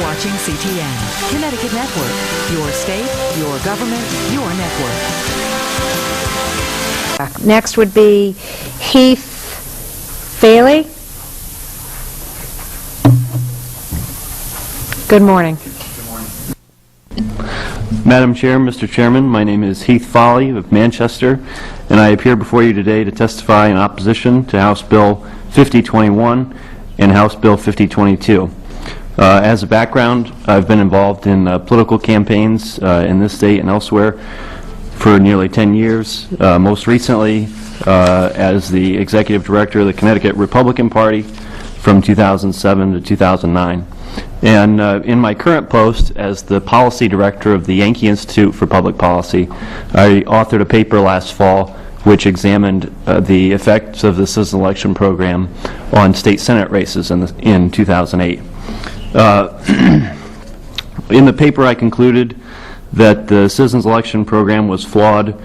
watching CTN, Connecticut Network. Your state, your government, your network. Next would be Heath Faley. Good morning. Madam Chair, Mr. Chairman, my name is Heath Foley of Manchester, and I appear before you today to testify in opposition to House Bill 5021 and House Bill 5022. As a background, I've been involved in political campaigns in this state and elsewhere for nearly 10 years, most recently as the Executive Director of the Connecticut Republican Party from 2007 to 2009. And in my current post as the Policy Director of the Yankee Institute for Public Policy, I authored a paper last fall which examined the effects of the citizen election program on state Senate races in 2008. In the paper I concluded that the citizens election program was flawed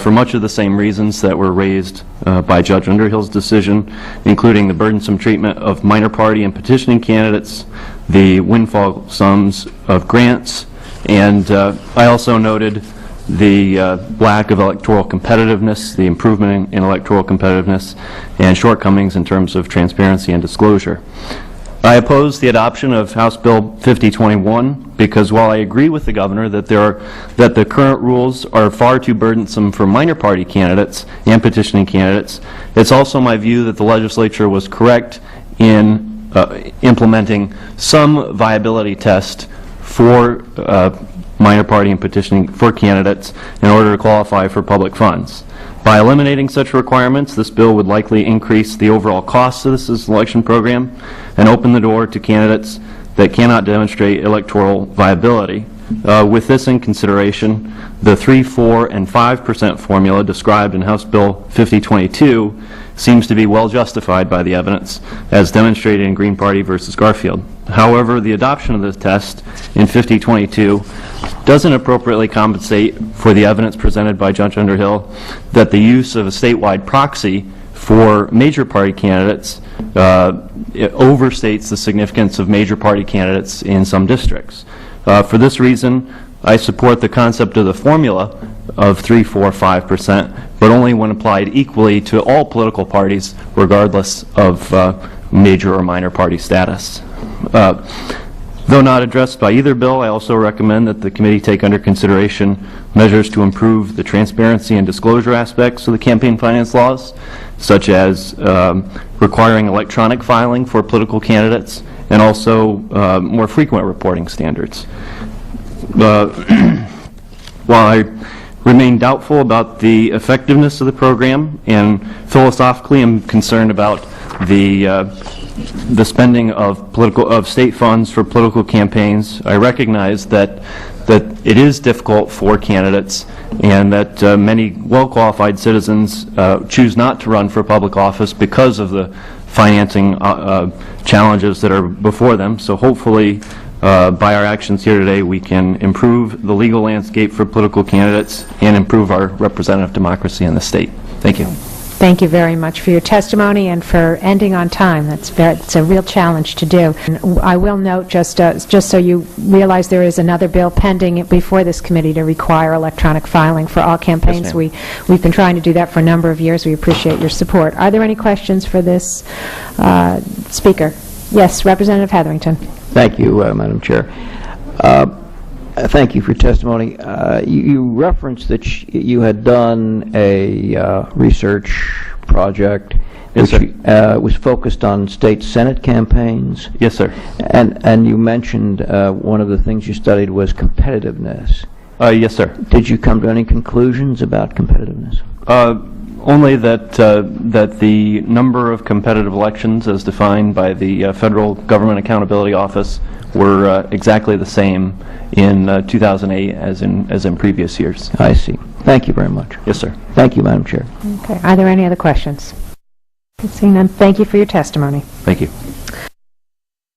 for much of the same reasons that were raised by Judge Underhill's decision, including the burdensome treatment of minor party and petitioning candidates, the windfall sums of grants, and I also noted the lack of electoral competitiveness, the improvement in electoral competitiveness, and shortcomings in terms of transparency and disclosure. I oppose the adoption of House Bill 5021 because while I agree with the governor that the current rules are far too burdensome for minor party candidates and petitioning candidates, it's also my view that the legislature was correct in implementing some viability test for minor party and petitioning for candidates in order to qualify for public funds. By eliminating such requirements, this bill would likely increase the overall costs of the citizen election program and open the door to candidates that cannot demonstrate electoral viability. With this in consideration, the 3%, 4%, and 5% formula described in House Bill 5022 seems to be well justified by the evidence, as demonstrated in Green Party versus Garfield. However, the adoption of this test in 5022 doesn't appropriately compensate for the evidence presented by Judge Underhill that the use of a statewide proxy for major party candidates it overstates the significance of major party candidates in some districts. For this reason, I support the concept of the formula of 3%, 4%, 5%, but only when applied equally to all political parties, regardless of major or minor party status. Though not addressed by either bill, I also recommend that the committee take under consideration measures to improve the transparency and disclosure aspects of the campaign finance laws, such as requiring electronic filing for political candidates and also more frequent reporting standards. While I remain doubtful about the effectiveness of the program and philosophically am concerned about the spending of state funds for political campaigns, I recognize that it is difficult for candidates and that many well-qualified citizens choose not to run for public office because of the financing challenges that are before them. So hopefully by our actions here today we can improve the legal landscape for political candidates and improve our representative democracy in the state. Thank you. Thank you very much for your testimony and for ending on time. It's a real challenge to do. And I will note, just so you realize, there is another bill pending before this committee to require electronic filing for all campaigns. Yes, we've been trying to do that for a number of years. We appreciate your support. Are there any questions for this speaker? Yes, Representative Hetherington. Thank you, Madam Chair. Thank you for your testimony. You referenced that you had done a research project Yes, which was focused on state Senate campaigns. Yes, sir. And you mentioned one of the things you studied was competitiveness. Yes, sir. Did you come to any conclusions about competitiveness? Only that the number of competitive elections as defined by the Federal Government Accountability Office were exactly the same in 2008 as in previous years. I see. Thank you very much. Yes, sir. Thank you, Madam Chair. Okay. Are there any other questions? Seeing none, thank you for your testimony. Thank you.